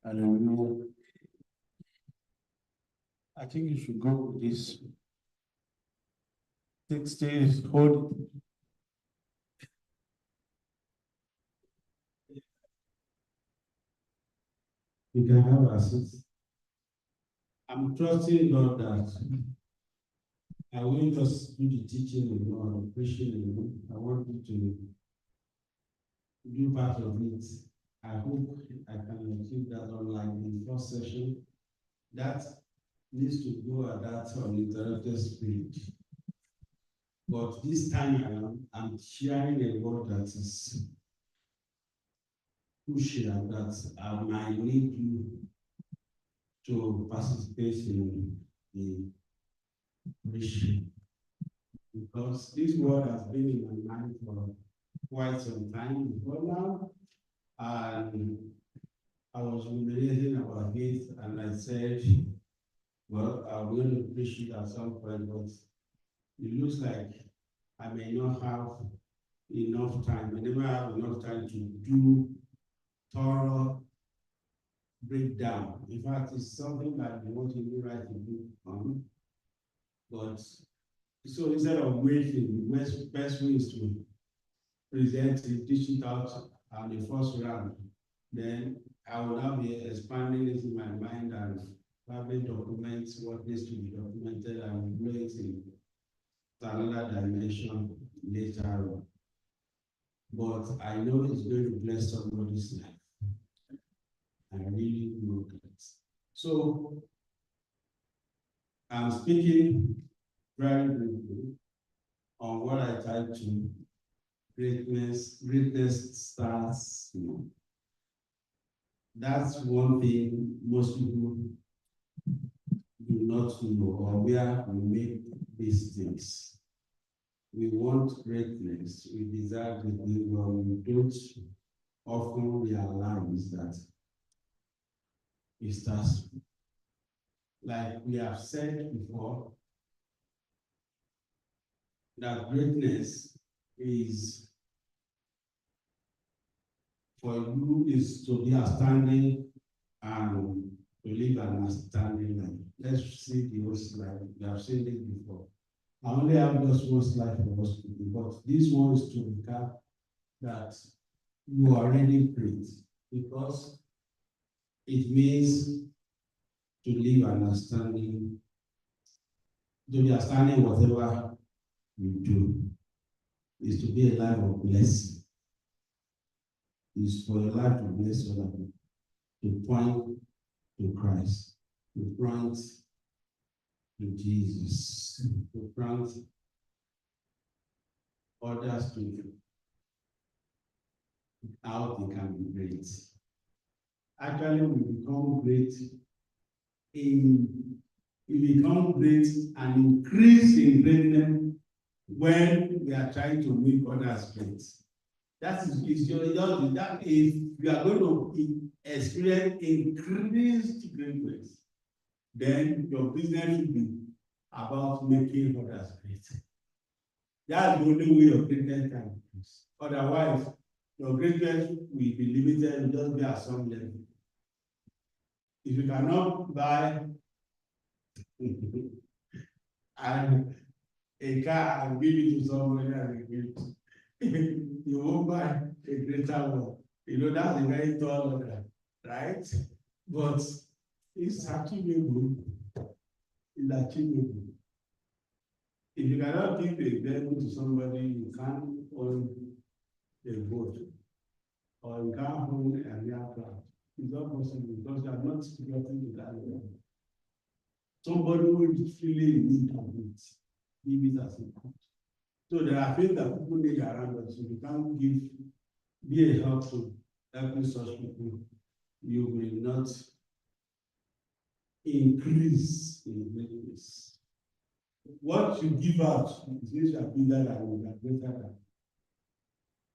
Hallelujah. I think you should go with this. 6 days, hold. You can have access. I'm trusting God that I won't just do the teaching alone or the preaching alone. I want you to do part of it. I hope I can achieve that online in the first session. That needs to go at that uninterrupted spirit. But this time I'm sharing a word that is crucial, that I might need you to participate in the mission. Because this word has been in my mind for quite some time before now. And I was ruminating about it, and I said, well, I'm going to preach it at some point, but it looks like I may not have enough time. I never have enough time to do thorough breakdown. In fact, it's something that I want to write a book on. But so instead of waiting, the best way is to present it, dish it out on the first round. Then I will now be expanding it in my mind and probably document what needs to be documented and blow it in another dimension later on. But I know it's going to bless somebody's life. I really know that. So I'm speaking very briefly on what I titled greatness starts. That's one thing most people do not know, or where we make these things. We want greatness, we desire greatness, but we don't often realize that it starts. Like we have said before, that greatness is for you is to be outstanding and to live an outstanding life. Let's see the whole slide. We have seen it before. I only have just one slide for us to do, but this one is to recap that you are already great, because it means to live an outstanding, to be outstanding whatever you do, is to be a life of blessing, is for your life to bless other people, to point to Christ, to point to Jesus, to point others to how they can be great. Actually, we become great and increase in greatness when we are trying to make others great. That is that if you are going to experience increased greatness, then your business should be about making others great. That's the only way your greatness can increase. Otherwise, your greatness will be limited, will just be at some level. If you cannot buy and a car and give it to somebody as a gift, you won't buy a greater one. You know, that's a very tall order, right? But it's achievable. It's achievable. If you cannot give a vehicle to somebody, you can't own a boat, or you can't own an aircraft. It's not possible because you are not getting to that level. Somebody who is really in need of it, give it as a gift. So there are things that people need around us. If you can't be a help to helping such people, you will not increase in greatness. What you give out is you are bigger than you are greater than.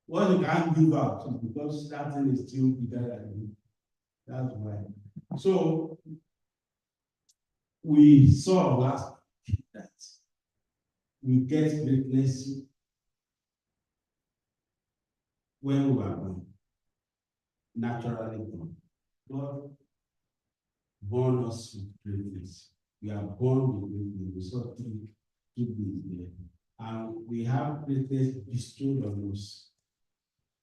What you can't give out is because that thing is still bigger than you. That's why. So we saw last week that we get greatness when we are born, naturally born. God born us with greatness. We are born with greatness. We saw two things there. And we have greatness bestowed on us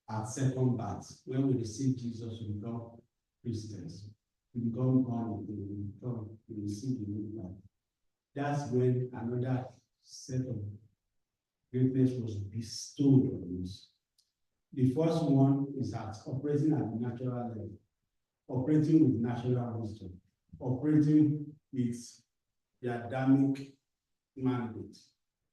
at second birth. When we receive Jesus, we become Christians. We become born again. We receive the new life. That's when another set of greatness was bestowed on us. The first one is that operating at the natural level, operating with natural wisdom, operating with the Adamic mandate,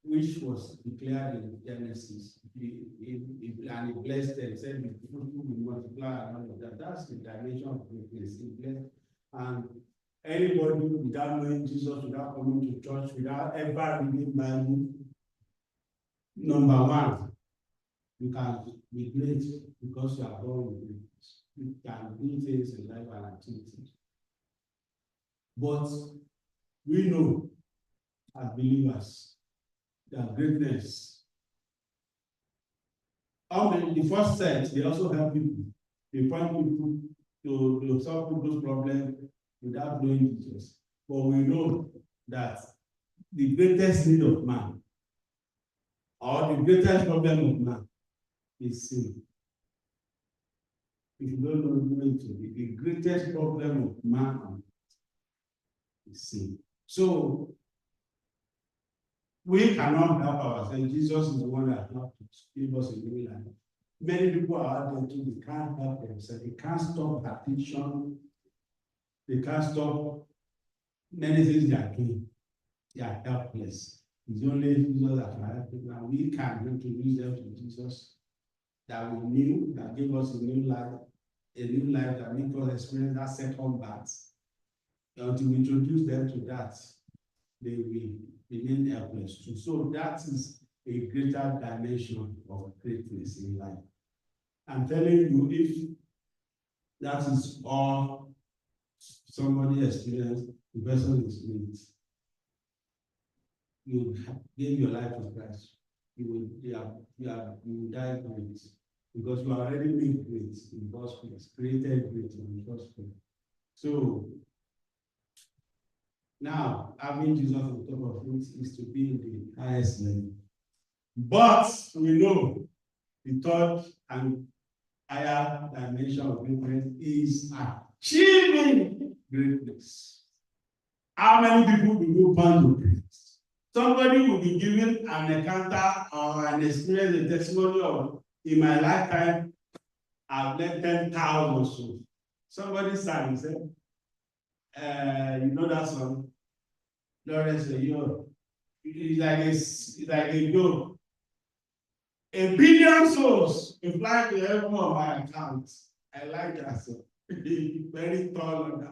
which was declared in Genesis. And he blessed them, said, "Be fruitful, be multiply," and all of that. That's the dimension of greatness. He blessed. And anybody without knowing Jesus, without coming to church, without ever reading Bible, number one, you can be great because you are born with greatness. You can do things in life and activities. But we know as believers that greatness, the first set, they also help people. They point people to solve people's problems without knowing Jesus. But we know that the greatest need of man, or the greatest problem of man, is sin. If you don't know it, the greatest problem of man is sin. So we cannot help ourselves. Jesus is the one that helped us, give us a new life. Many people are out there too, they can't help themselves. They can't stop addiction. They can't stop many things they are doing. They are helpless. It's only Jesus that can help people. And we can go to use them to Jesus that we knew, that gave us a new life that made us experience that second birth. Until we introduce them to that, they will remain helpless too. So that is a greater dimension of greatness in life. I'm telling you, if that is all somebody experienced, the person is great. You give your life to Christ. You will die great because you are already made great in God's place, created great in God's place. So now, having Jesus on top of it is to be in the highest level. But we know the third and higher dimension of greatness is achieving greatness. How many people do you want to greatness? Somebody will be given an encounter or an experience, a testimony of, in my lifetime, I've led 10,000 or so. Somebody sang and said, you know that song? Lawrence, it's like a joke. 1 billion souls imply to heaven on my account. I like that song. Very tall,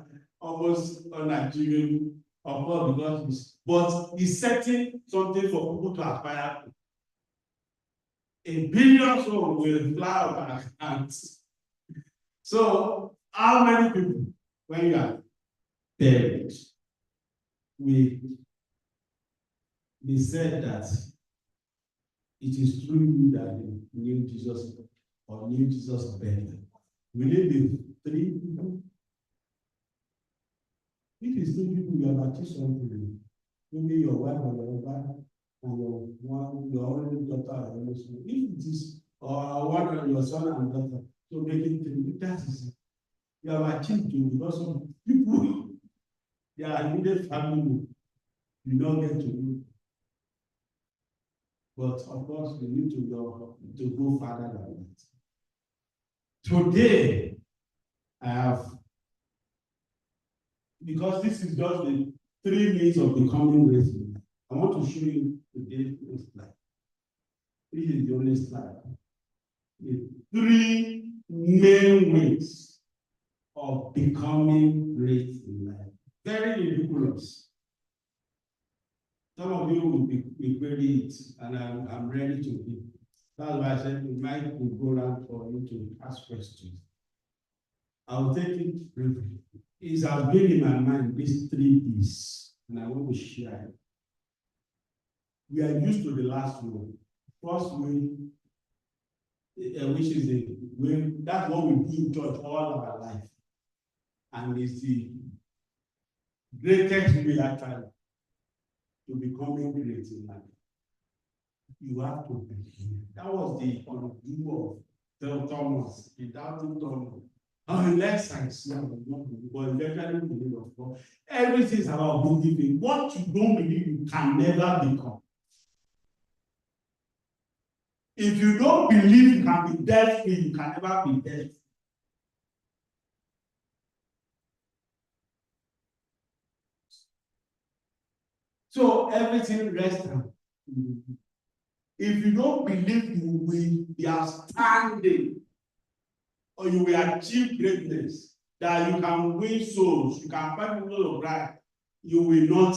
almost unachievable, of course, but it's setting something for people to aspire to. 1 billion souls will fly on my account. So, how many people, when you are buried, we said that it is through you that they knew Jesus or knew Jesus better. Will it be 3 people? If it's 3 people, you have achieved something. Maybe your wife or your husband and your only daughter or your son. If it is one of your son and daughter, so make it 3. That is it. You have achieved it because of people. They are immediate family. You don't get to do. But of course, we need to go further than that. Today, I have, because this is just the 3 means of becoming great. I want to show you today's slide. This is the only slide. The 3 main ways of becoming great in life. Very ridiculous. Some of you will query it, and I'm ready to be. That's why I said we might go around for you to ask questions. I'll take it briefly. It has been in my mind these 3 P's, and I want to share it. We are used to the last one. First way, which is the way, that's what we do in church all our life. And it's the greatest way actually to becoming great in life. You have to believe. That was the view of Thomas, the doubting Thomas. Unless I see, I will not believe, but eventually believe of God. Everything is about believing. What you don't believe, you can never become. If you don't believe you can be debt-free, you can never be debt-free. So everything rests on belief. If you don't believe you will be outstanding or you will achieve greatness, that you can win souls, you can find people of right, you will not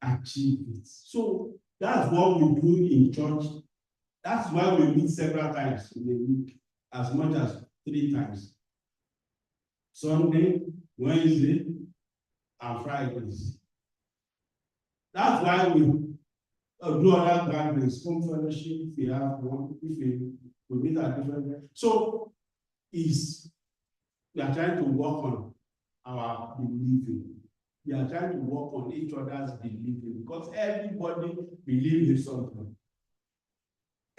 achieve it. So that's what we do in church. That's why we meet several times in a week, as much as 3 times. Sunday, Wednesday, and Fridays. That's why we do other gatherings, home fellowship, if we have one, if we meet at different. So we are trying to work on our believing. We are trying to work on each other's believing because everybody believes in something.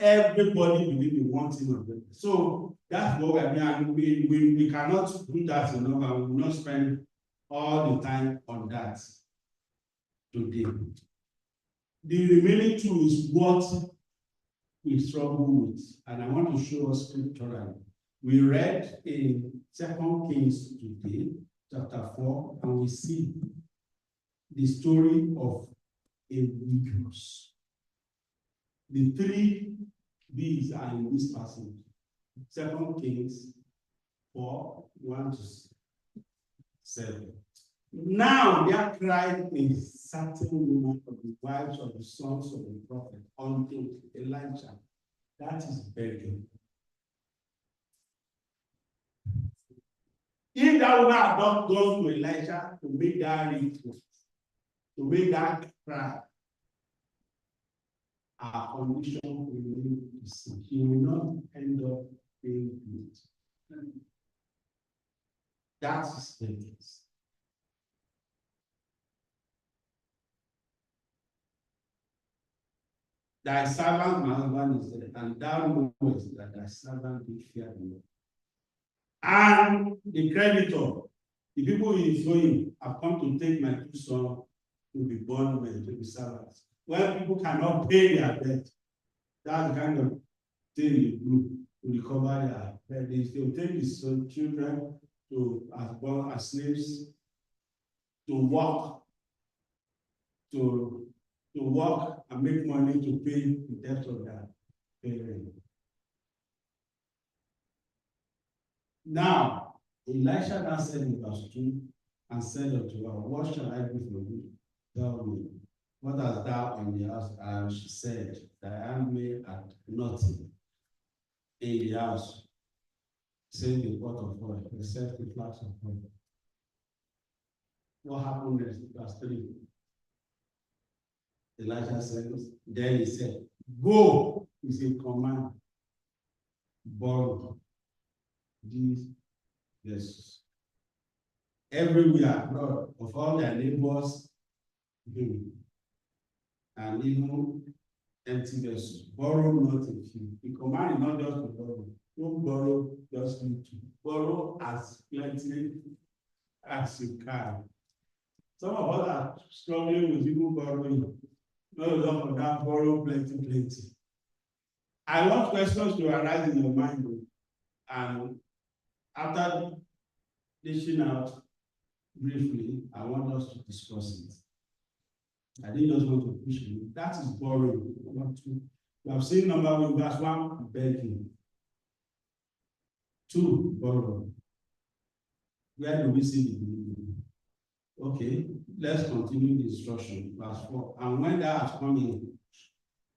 Everybody believes in one thing or the other. So that's what we are doing. We cannot do that enough, and we will not spend all the time on that today. The remaining 2 is what we struggle with, and I want to show us scripturally. We read in 2 Kings today, chapter 4, and we see the story of a wickedness. The 3 B's are in this passage. 2 Kings 4, 1 to 7. Now there cried a certain woman of the wives of the sons of the prophet unto Elijah. That is begging. If that woman had not gone to Elijah to make that request, to make that cry, our condition will remain the same. He will not end up being good. That is the case. Thy servant, my husband, is dead, and thou knowest that thy servant did fear the Lord. And the creditor, the people he is owing, have come to take my 2 sons to be bondmen, to be servants. When people cannot pay their debt, that's the kind of thing you do to recover their debt. They will take his children to as born as slaves to work, to work and make money to pay the debt of their parents. Now, Elisha now said in verse 2 and said unto her, what shall I do for you? Tell me, what hast thou in the house? And she said, thy handmaid had nothing in the house, save the pot of oil, except the flask of oil. What happened next? Verse 3. Elijah says, then he said, go, is a command, borrow these vessels. Everywhere abroad, of all their neighbors, and even empty vessels, borrow not a few. The command is not just to borrow. Don't borrow just to borrow as plenty as you can. Some of us are struggling with even borrowing. No, don't forget, borrow plenty. I want questions to arise in your mind, and after dishing out briefly, I want us to discuss it. I didn't just want to push you. That is borrowing. We have seen number 1, verse 1, begging. 2, borrowing. Where do we see the believing? Okay, let's continue the instruction. Verse 4. And when thou hast come in,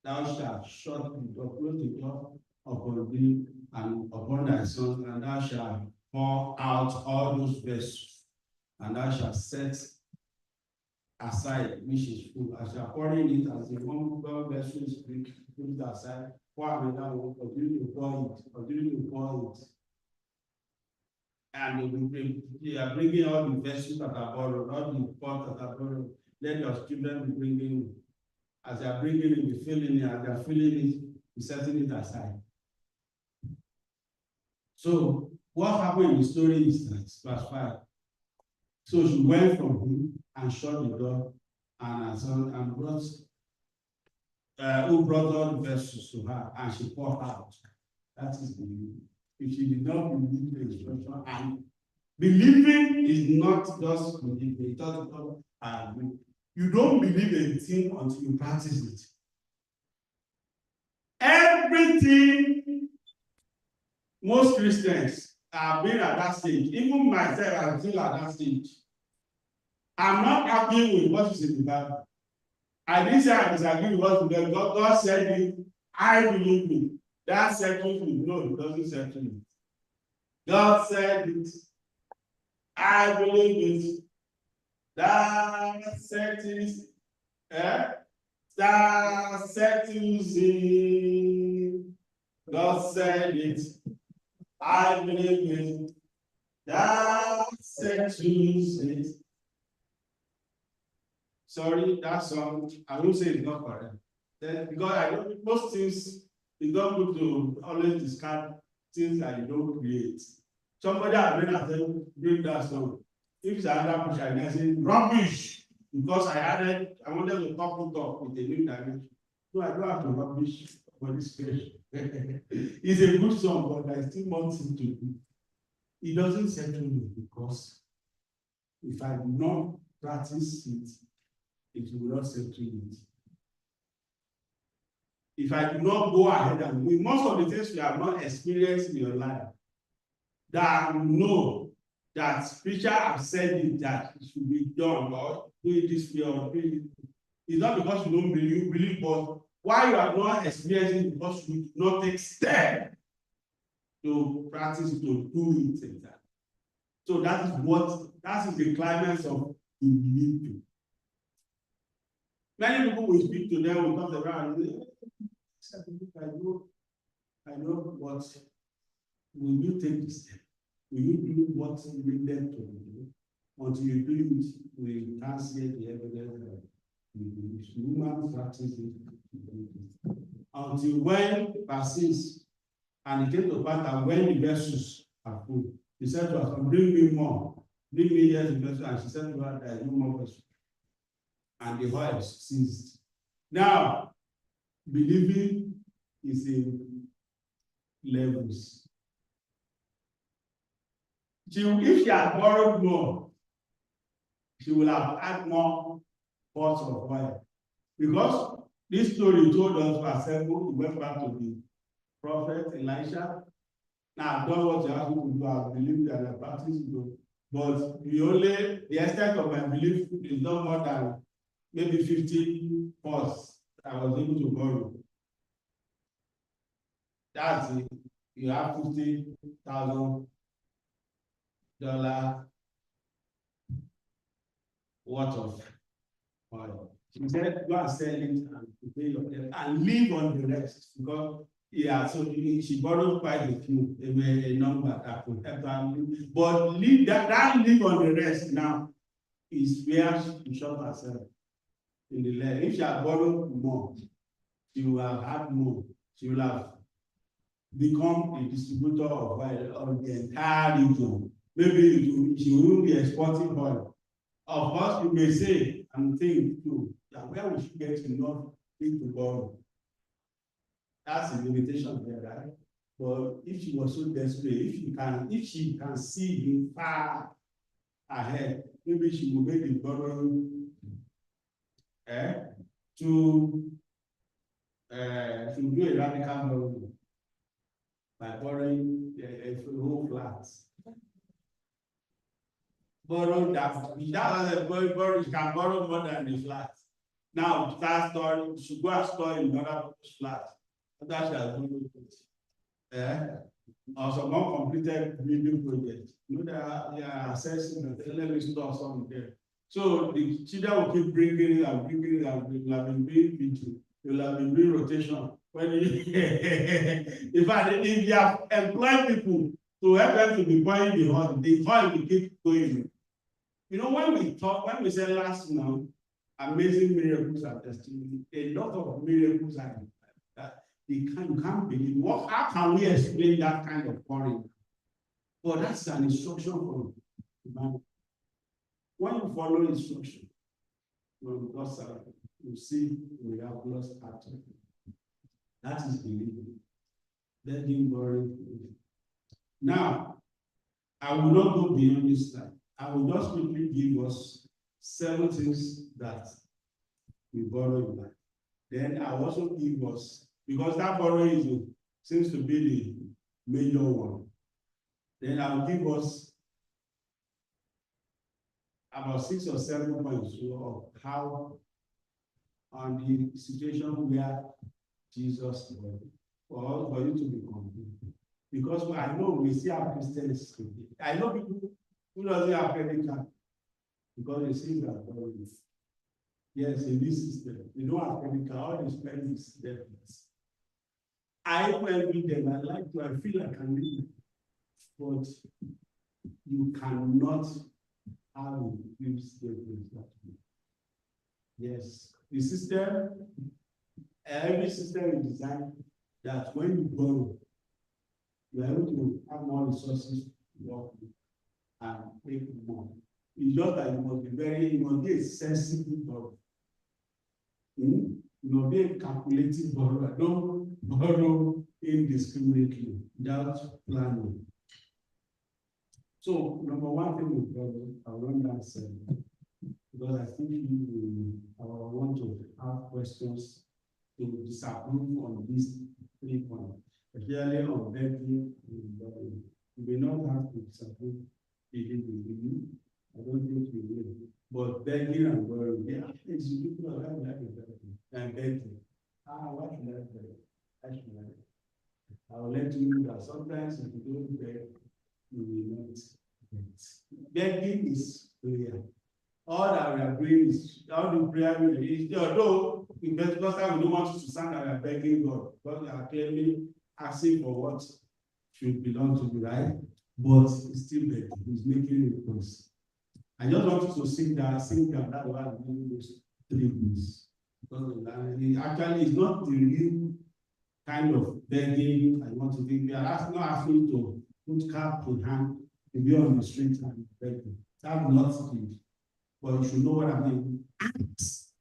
thou shalt shut the door, close the door upon thee and upon thy sons, and thou shalt pour out all those vessels, and thou shalt set aside which is full. As you are pouring it, as the one vessel is big, put it aside, pour another one, continue to pour it, continue to pour it. And they are bringing all the vessels that are borrowed, all the pots that are borrowed. Let your children be bringing, as they are bringing it, be filling it, as they are filling it, be setting it aside. So what happened in the story is that, verse 5. So she went from him and shut the door and brought who brought all the vessels to her, and she poured out. That is believing. If she did not believe the instruction, and believing is not just believing, it's not agree. You don't believe a thing until you practice it. Everything most Christians have been at that stage, even myself, I'm still at that stage. I'm not arguing with what is in the Bible. I didn't say I disagree with what the Bible. God said it, I believe it. That settles me. No, it doesn't settle me. God said it, I believe it. That settles, that settles it. God said it, I believe it. That settles it. Sorry, that song, I won't say it's not correct. Then, because I know most things, it's not good to always discard things that you don't create. Somebody has been at them doing that song. If it's another push, I can say rubbish, because I wanted to talk with a new dimension. No, I don't have to rubbish for this question. It's a good song, but I still want him to do. It doesn't settle me, because if I do not practice it, it will not settle it. If I do not go ahead and do most of the things you have not experienced in your life, that you know that preacher have said it, that it should be done, or do it this way, or do it. It's not because you don't believe, you believe, but why you are not experiencing it, because you do not take steps to practice, to do it exactly. So that is the climax of believing. Many people will speak to them, will talk around, I know, but will you take the step? Will you do what you needed to do? Until you do it, we can't see the evidence that human practice it. Until when persist, and it came to pass that when the vessels are full, he said to us, bring me more, bring me here the vessel, and she said to her, there is no more vessel. And the oil ceased. Now, believing is in levels. If she had borrowed more, she will have had more pots of oil. Because this story told us for example, we went back to the prophet Elisha. Now, I've done what you have to do, I believe that I practice it. But the extent of my belief is not more than maybe 50 pots I was able to borrow. That's it. You have $50,000 worth of oil. She said, go and sell it and pay your debt and live on the rest. Because so she borrowed quite a few, a number that could help her live. But that live on the rest now is where she shot herself in the leg. If she had borrowed more, she will have had more. She will have become a distributor of oil on the entire region. Maybe she will be exporting oil. Of course, you may say and think too, that where we should get enough things to borrow. That's a limitation there, right? But if she was so desperate, if she can see him far ahead, maybe she will make the borrowing to do a radical borrowing by borrowing a whole flat. Borrow that she can borrow more than the flat. Now start storing, she go and store in another flat. That she has done it. Or some uncompleted building project. You know they are assessing and let me store something there. So the children will keep bringing it and bringing it, and will have been doing vigil. They will have been doing rotation. When in fact, if you have employed people to help them to be pouring the oil will keep going. You know, when we say last month, amazing miracles and testimony, a lot of miracles are that you can't believe. How can we explain that kind of pouring? But that's an instruction from man. When you follow instruction from God's side, you see miraculous action. That is believing. Begging, borrowing. Now, I will not go beyond this slide. I will just quickly give us 7 things that we borrow in life. Then I also give us, because that borrowing seems to be the major one. Then I'll give us about 6 or 7 points of how, on the situation where Jesus was, for you to be complete. Because I know we see our Christians today. I know people who doesn't have credit card because they see that borrowing. Yes, in this system, they don't have credit card, all they spend is debt. I envy them, I feel like I'm living. But you cannot have a use that way. Yes, the system, every system is designed that when you borrow, you are able to have more resources to work with and make more. It's just that you must be a sensible borrower. You must be a calculating borrower. Don't borrow indiscriminately without planning. So, number one thing we borrow, I'll run that 7. Because I think I want to have questions to disapprove on these 3 points. Especially on begging and borrowing. You may not have to disapprove believing. I don't think we will. But begging and borrowing, it's people are like and begging. Why should I beg? Why should I? I will let you know that sometimes if you don't beg, you will not get. Begging is prayer. All that we are doing is all the prayer is, although in Pentecostal we don't want you to sound that we are begging God, because we are clearly asking for what should belong to you, right? But it's still begging, it's making a promise. I just want you to sing that that word in those 3 things. Because actually it's not the real kind of begging I want to think. We are not asking to put cap in hand to be on the street and begging. That's not it. But you should know what I mean. Acts.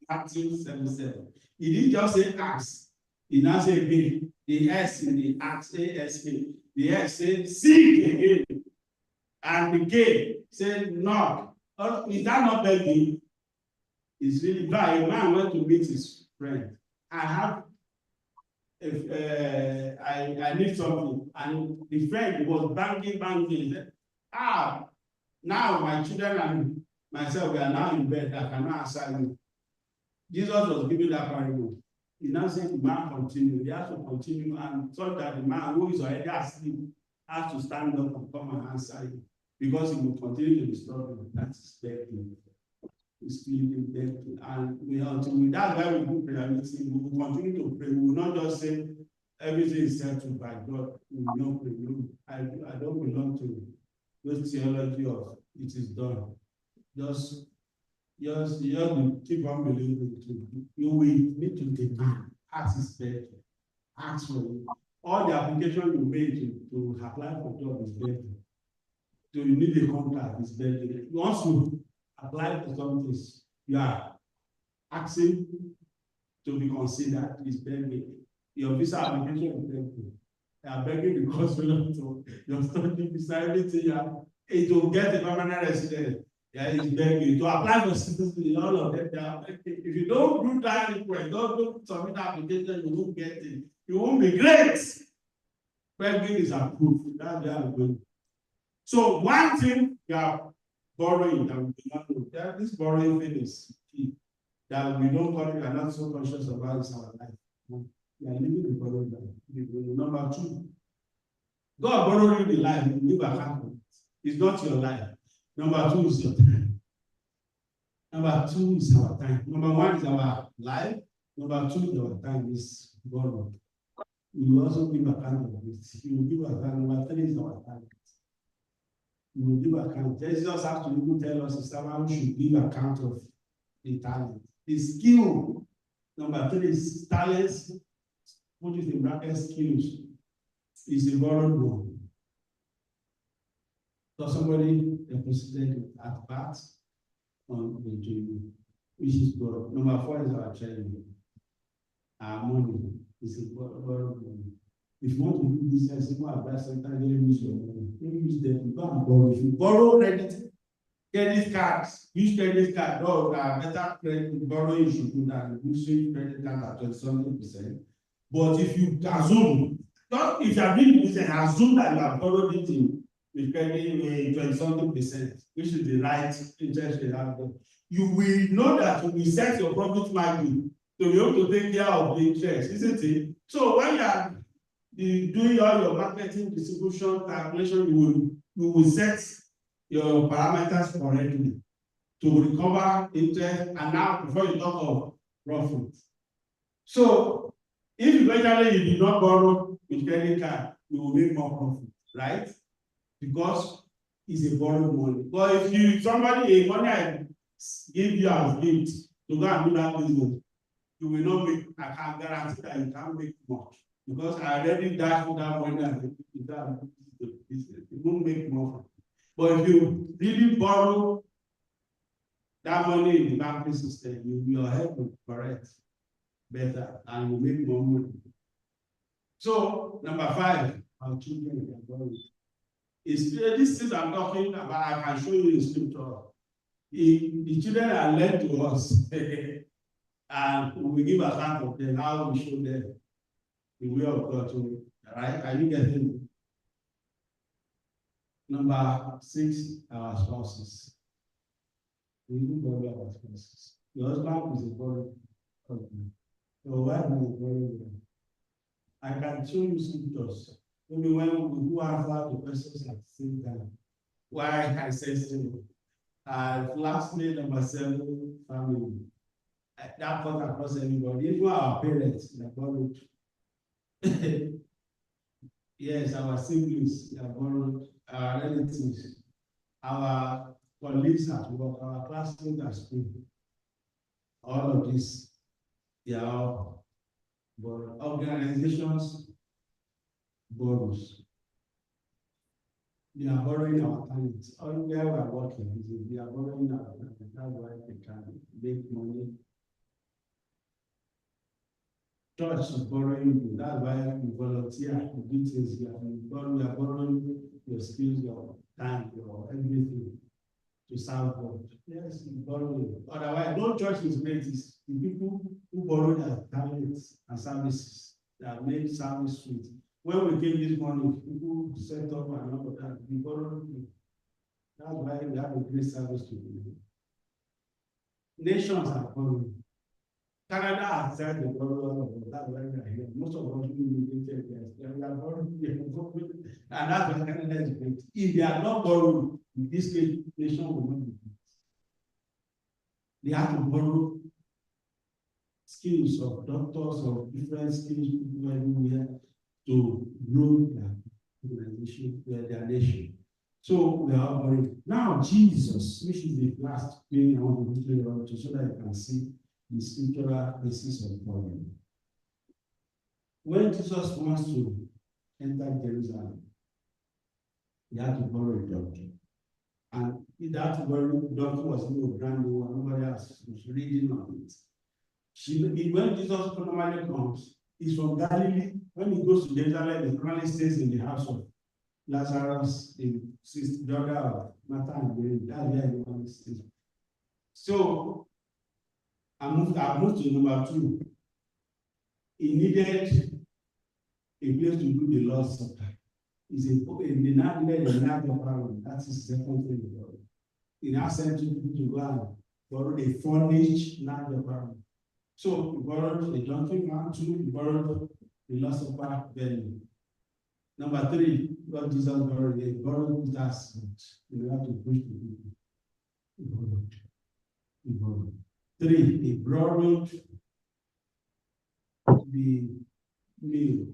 Matthew 7:7. He didn't just say acts. He now said again. The S in the acts, A-S-A. The S said seek again. And the K said knock. Is that not begging? It's really bad. A man went to meet his friend. I need something. And the friend was banging. He said, now my children and myself, we are now in bed. I cannot answer you. Jesus was giving that parable. He now said the man continue. He has to continue and thought that the man who is already asleep has to stand up and come and answer you because he will continue to disturb him. That's begging. It's clearly begging. And that's why we do prayer meeting. We will continue to pray. We will not just say everything is settled by God. We will not pray. I don't belong to this theology of it is done. Just keep on believing. You will need to demand. Ask is begging. Ask for it. All the application you made to apply for job is begging. So you need a contract is begging. Once you apply for something, you are asking to be considered is begging. Your visa application is begging. You are begging because you're studying visa, everything. It will get a permanent resident. It's begging. To apply for citizenship, all of them. If you don't do that request, don't submit application, you won't get it. You won't be great. Begging is approved. That's where I'm going. So one thing you are borrowing that we do not know, that this borrowing thing is key. That we don't call it, we are not so conscious about is our life. We are living the borrowing life. Number 2, God borrowed you the life, you live account. It's not your life. Number 2 is your time. Number 2 is our time. Number 1 is our life. Number 2 is our time is borrowed. You will also give account of it. You will give account. Number 3 is our target. You will give account. Jesus has to even tell us if someone should give account of the talent. The skill. Number 3 is talents. Put it in bracket skills. Is a borrowed one. So somebody deposited it at bat on the table, which is borrowed. Number 4 is our training. Our money is a borrowed money. If you want to do business, you want to buy something, don't use your money. Don't use them. You go and borrow. If you borrow credit cards, use credit card. No, better credit borrowing you should do than using credit card at 20-something%. But if you assume, not if you are doing business, assume that you have borrowed it with credit 20-something%, which is the right interest rate out there. You will know that you will set your profit margin to be able to take care of the interest, isn't it? So when you are doing all your marketing, distribution, calculation, you will set your parameters correctly to recover interest, and now before you talk of profit. So if eventually you do not borrow with credit card, you will make more profit, right? Because it's a borrowed money. But if somebody a money I give you as gift to go and do that business, you will not make. I can guarantee that you can't make much. Because I already dashed that money and you won't make more. But if you really borrow that money in the banking system, your head will correct better and you make more money. So, number 5, our children can borrow. This thing I'm talking about, I can show you in scripture. The children are led to us, and we give account of them, how we show them the way of God. Right? Are you getting it? Number 6, our spouses. We do borrow our spouses. Your husband is a borrowed husband. Your wife is a borrowed one. I can show you scriptures. Maybe when we do answer the questions at the same time. Why I say so. Lastly, number 7, family. That cut across everybody, even our parents, they are borrowed. Yes, our siblings, they are borrowed, our relatives, our colleagues at work, our classmates at school. All of this, they are all borrowed. Organizations borrows. They are borrowing our talent. Where we are working, we are borrowing our talent. That's why they can make money. Church is borrowing you. That's why you volunteer to do things here. We are borrowing your skills, your time, your everything to serve God. Yes, you borrow it. Otherwise, no church is great. It's the people who borrow their talents and services that make service sweet. When we came this morning, people set up and all of that. We borrowed it. That's why we have a great service to do. Nations are borrowing. Canada has said the borrower, that's why we are here. Most of us immigrated there. We are borrowing, and that's why Canada is great. If they are not borrowing, in this case, nation will not be great. They have to borrow skills of doctors of different skills people everywhere to grow their organization, their nation. So we are borrowing. Now, Jesus, which is the last thing I want to clear out so that you can see the scriptural basis of borrowing. When Jesus wants to enter Jerusalem, he had to borrow a donkey. And that borrowed donkey was no brand new one, nobody else was reading on it. When Jesus normally comes, he's from Galilee. When he goes to Jerusalem, he normally stays in the house of Lazarus, the daughter of Martha and Mary. That's where he normally stays. So, I moved to number 2. He needed a place to do the Lord's Supper. He's in the night of Aaron. That's his second thing. He now sent people to go and borrow a furnished night of Aaron. So he borrowed a donkey, 1, 2, he borrowed the Lord's Supper venue. Number 3, what Jesus borrowed, he borrowed Peter's boat in order to push the people. He borrowed. 3, he borrowed the meal.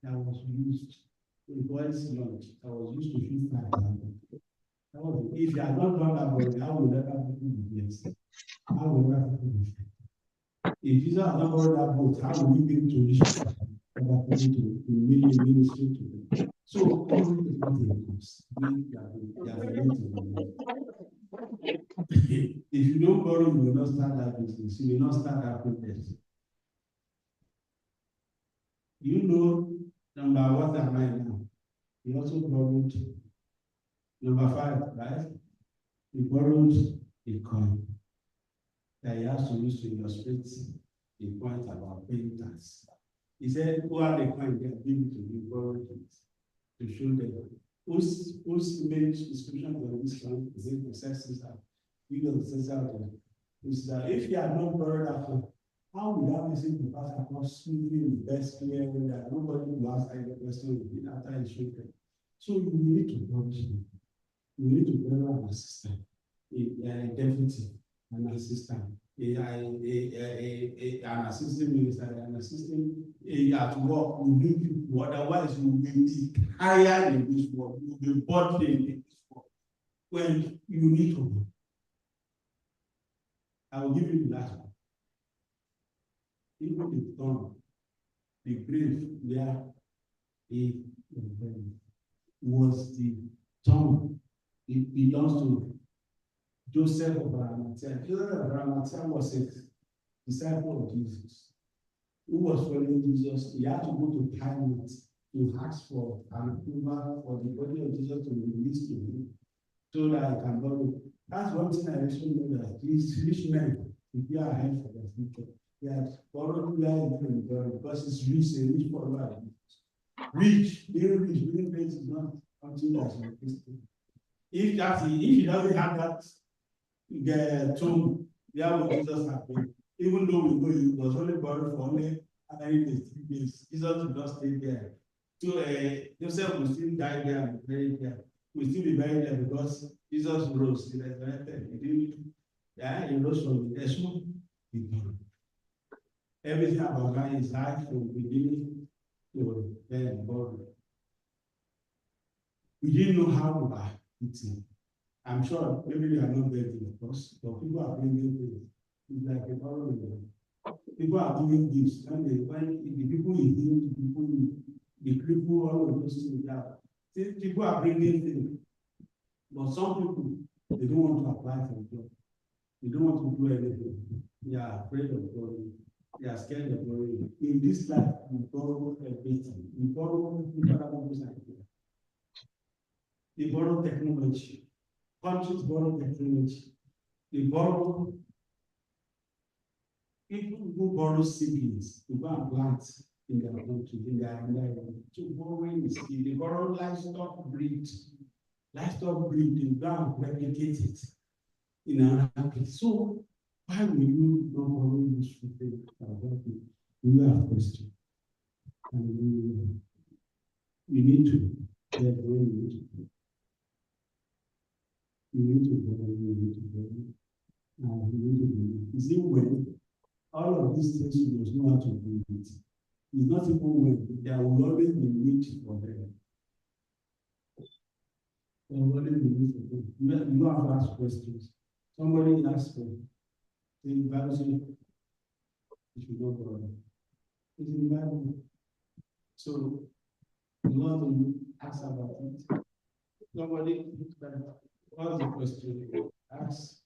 that was used in boys' lunch that was used to feed 5,000. If you are not done that, boy, how will ever people be blessed? How will ever people be fed? If Jesus has not borrowed that boat, how will he be able to reach other people to ministry to them? So everything is not a cost. They are related. If you don't borrow, you will not start that business. You will not start that protest. You know, number what am I now? He also borrowed number 5, right? He borrowed a coin that he has to use to illustrate the point about paying tax. He said, who are the coin that give it to you, borrowed it to show them whose image description of this coin is it the Caesar? You know, Caesar is that if you are not borrowed after, how would that message be passed across smoothly in the best clear way that nobody will ask any question after he showed them? So you need to borrow him. You need to borrow an assistant, a deputy, an assistant, an assistant minister, an assistant at work. You need people, otherwise you will be hired in this work, you will be bought in this work. When you need to work. I will give you the last one. Even the tomb, the grave where he was the tomb. It belongs to Joseph of Arimathea. Joseph of Arimathea was a disciple of Jesus, who was following Jesus. He had to go to Pilate to ask for an approval for the body of Jesus to be released to him, so that he can borrow. That's one thing I actually know, that these rich men prepare ahead for their future. They had borrowed where he can borrow because it's rich, a rich follower. Rich, being rich is not something that's a Christian. If he doesn't have that tomb, where would Jesus have been? Even though we know he was only borrowed for only 3 days, Jesus will not stay there. So Joseph will still die there and be buried there. Will still be buried there because Jesus rose. He resurrected. He rose from the dead. So he borrowed. Everything about God is hard from beginning to then borrowed. We didn't know how we were eating. I'm sure maybe they are not begging, of course, but people are bringing things. It's like a borrowing. People are doing gifts. When the people in heal, the people, all of those things that people are bringing things. But some people, they don't want to apply for a job. They don't want to do anything. They are afraid of borrowing. They are scared of borrowing. In this life, we borrow everything. We borrow people's ideas. They borrow technology. Countries borrow technology. They borrow people who borrow siblings to go and plant in their country, in their environment. So borrowing is key. They borrow livestock breed. Livestock breed, they go and replicate it in another place. So why will you not borrow useful things about it? You have questions. And you need to get where you need to go. You need to borrow, you need to borrow. You need to believe. You see, when all of these things you must know how to do it. It's not even when there will always be need for them. There will always be need for them. You don't have to ask questions. Somebody asks for the Bible says you should not borrow. It's in the Bible. So you want to ask about it. Somebody what's the question? Ask.